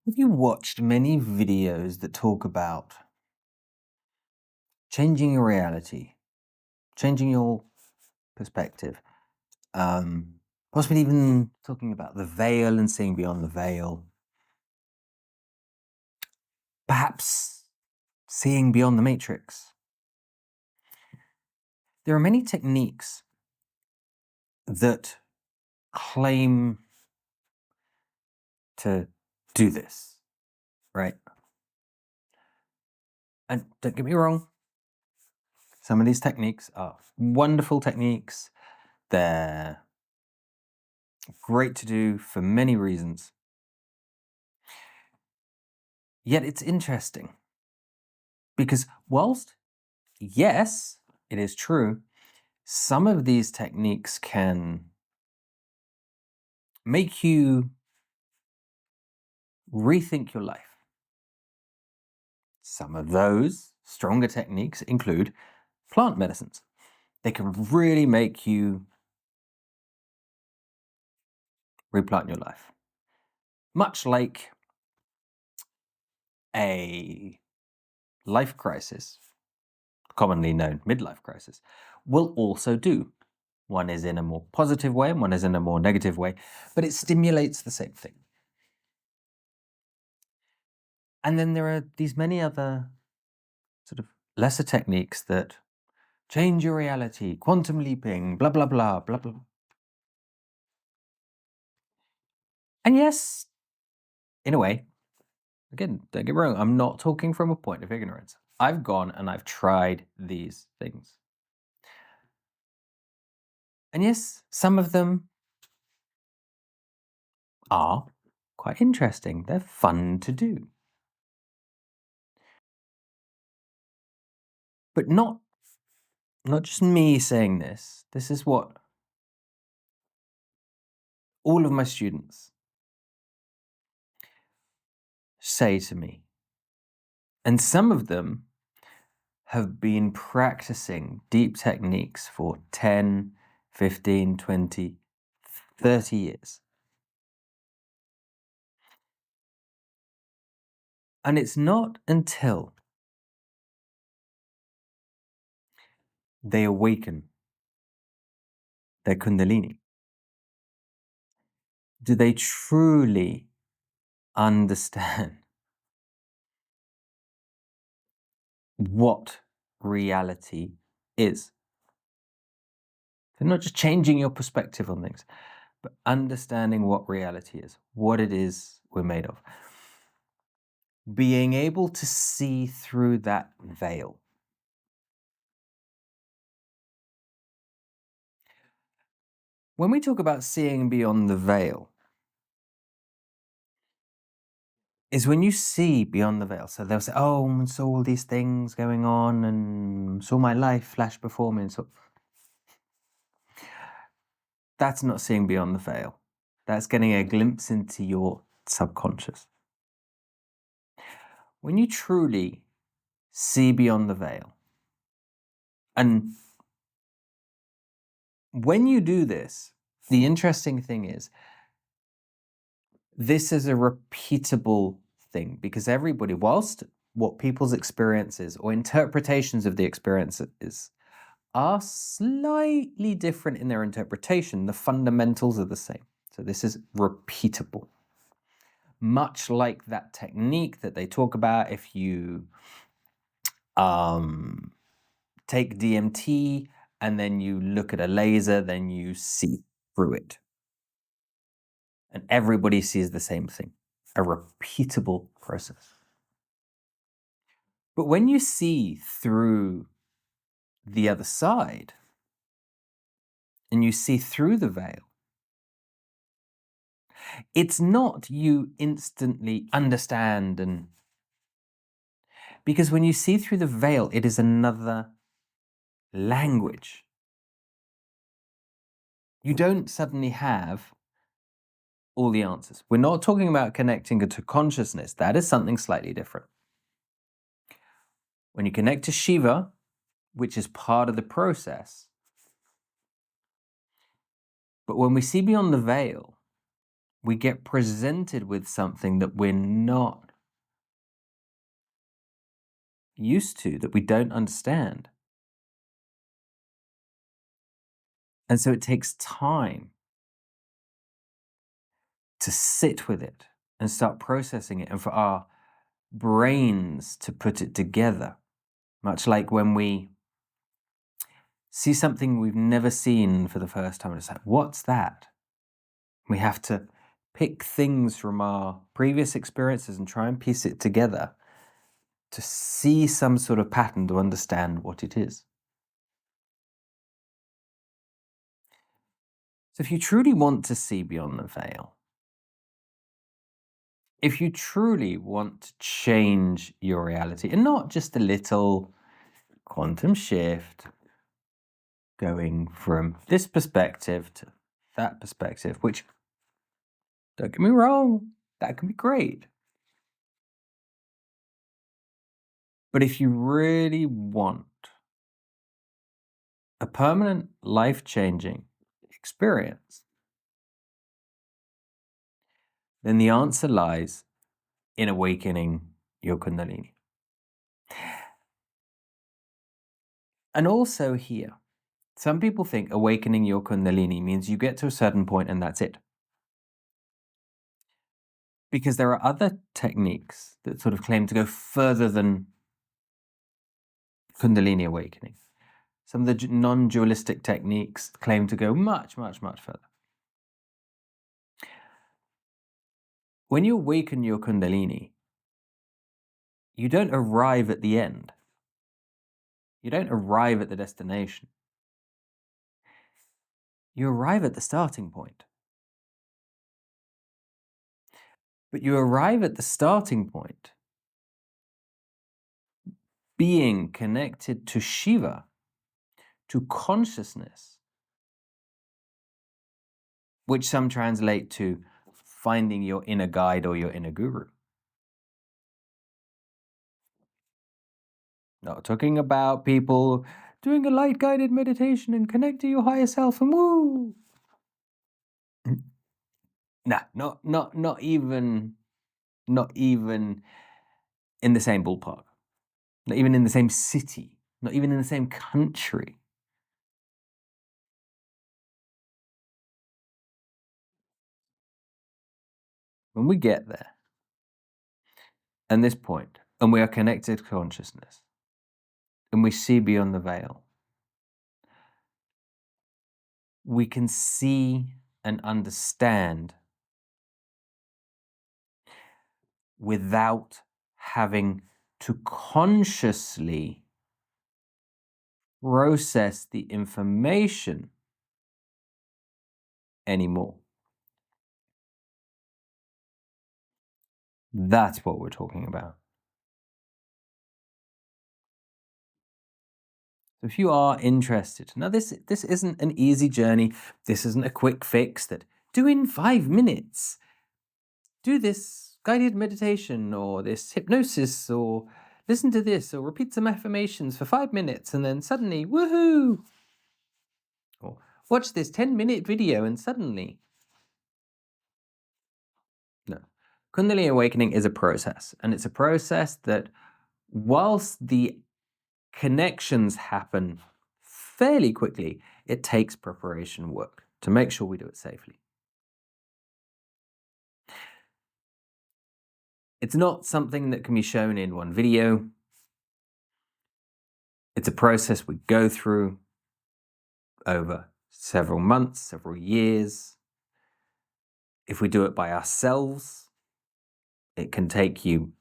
Have you watched many videos that talk about changing your reality, changing your perspective, possibly even talking about the veil and seeing beyond the veil, perhaps seeing beyond the matrix? There are many techniques that claim to do this, right? And don't get me wrong, some of these techniques are wonderful techniques. They're great to do for many reasons. Yet it's interesting because whilst, yes, it is true, some of these techniques can make you rethink your life. Some of those stronger techniques include plant medicines. They can really make you replant your life. Much like a life crisis, commonly known midlife crisis, will also do. One is in a more positive way and one is in a more negative way, but it stimulates the same thing. And then there are these many other sort of lesser techniques that change your reality, quantum leaping, blah, blah, blah, blah, blah. And yes, in a way, again, don't get me wrong, I'm not talking from a point of ignorance. I've gone and I've tried these things. And yes, some of them are quite interesting. They're fun to do. But not just me saying this. This is what all of my students say to me. And some of them have been practicing deep techniques for 10, 15, 20, 30 years. And it's not until they awaken their Kundalini do they truly understand what reality is. They're not just changing your perspective on things, but understanding what reality is, what it is we're made of. Being able to see through that veil. When we talk about seeing beyond the veil, is when you see beyond the veil. So they'll say, oh, I saw all these things going on and saw my life flash before me. And so that's not seeing beyond the veil. That's getting a glimpse into your subconscious. When you truly see beyond the veil, and when you do this, the interesting thing is, this is a repeatable thing because everybody, whilst what people's experiences or interpretations of the experiences are slightly different in their interpretation, the fundamentals are the same. So this is repeatable. Much like that technique that they talk about, if you take DMT and then you look at a laser, then you see through it. And everybody sees the same thing, a repeatable process. But when you see through the other side and you see through the veil, it's not you instantly understand, and because when you see through the veil, it is another language. You don't suddenly have all the answers. We're not talking about connecting to consciousness. That is something slightly different. When you connect to Shiva, which is part of the process, but when we see beyond the veil, we get presented with something that we're not used to, that we don't understand. And so it takes time to sit with it and start processing it, and for our brains to put it together. Much like when we see something we've never seen for the first time, it's like, what's that? We have to pick things from our previous experiences and try and piece it together to see some sort of pattern, to understand what it is. So if you truly want to see beyond the veil, if you truly want to change your reality, and not just a little quantum shift, going from this perspective to that perspective, which, don't get me wrong, that can be great. But if you really want a permanent, life-changing experience, then the answer lies in awakening your Kundalini. And also here, some people think awakening your Kundalini means you get to a certain point and that's it. Because there are other techniques that sort of claim to go further than Kundalini awakening. Some of the non-dualistic techniques claim to go much, much, much further. When you awaken your Kundalini, you don't arrive at the end. You don't arrive at the destination. You arrive at the starting point. But you arrive at the starting point being connected to Shiva, to consciousness, which some translate to finding your inner guide or your inner guru. Not talking about people doing a light guided meditation and connect to your higher self and woo. Nah, not even in the same ballpark. Not even in the same city. Not even in the same country. When we get there, and this point, and we are connected to consciousness, and we see beyond the veil, we can see and understand without having to consciously process the information anymore. That's what we're talking about. So if you are interested, now this isn't an easy journey. This isn't a quick fix that do in 5 minutes. Do this guided meditation or this hypnosis or listen to this or repeat some affirmations for 5 minutes and then suddenly, woohoo! Or watch this 10-minute video and suddenly. No. Kundalini awakening is a process, and it's a process that, whilst the connections happen fairly quickly, it takes preparation work to make sure we do it safely. It's not something that can be shown in one video. It's a process we go through over several months, several years. If we do it by ourselves, it can take you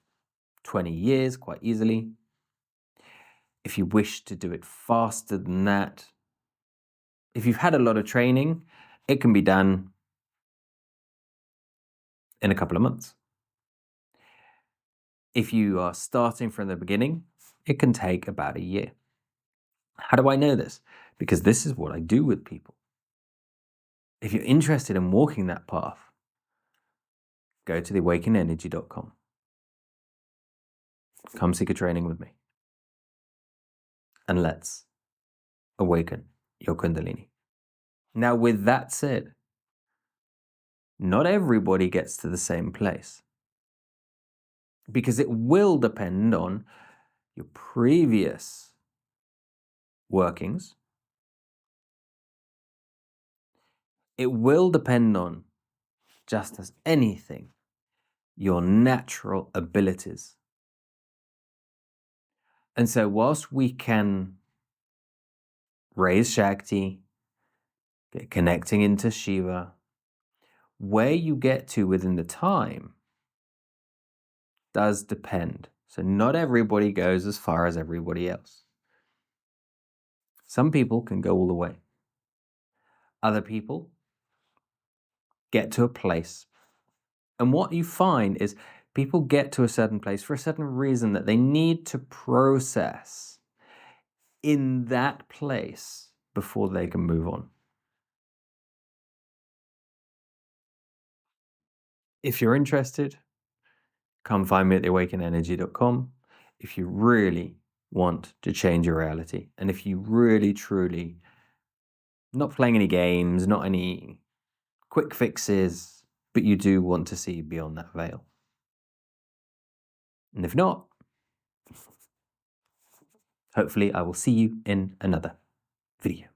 20 years quite easily. If you wish to do it faster than that, if you've had a lot of training, it can be done in a couple of months. If you are starting from the beginning, it can take about a year. How do I know this? Because this is what I do with people. If you're interested in walking that path, go to theawakenenergy.com. Come seek a training with me. And let's awaken your Kundalini. Now, with that said, Not everybody gets to the same place, because it will depend on your previous workings. It will depend on, just as anything, your natural abilities. And so whilst we can raise Shakti, get connecting into Shiva, where you get to within the time does depend. So not everybody goes as far as everybody else. Some people can go all the way. Other people get to a place. And what you find is people get to a certain place for a certain reason that they need to process in that place before they can move on. If you're interested, come find me at theawakenenergy.com. If you really want to change your reality, and if you really, truly, not playing any games, not any quick fixes, but you do want to see beyond that veil. And if not, hopefully I will see you in another video.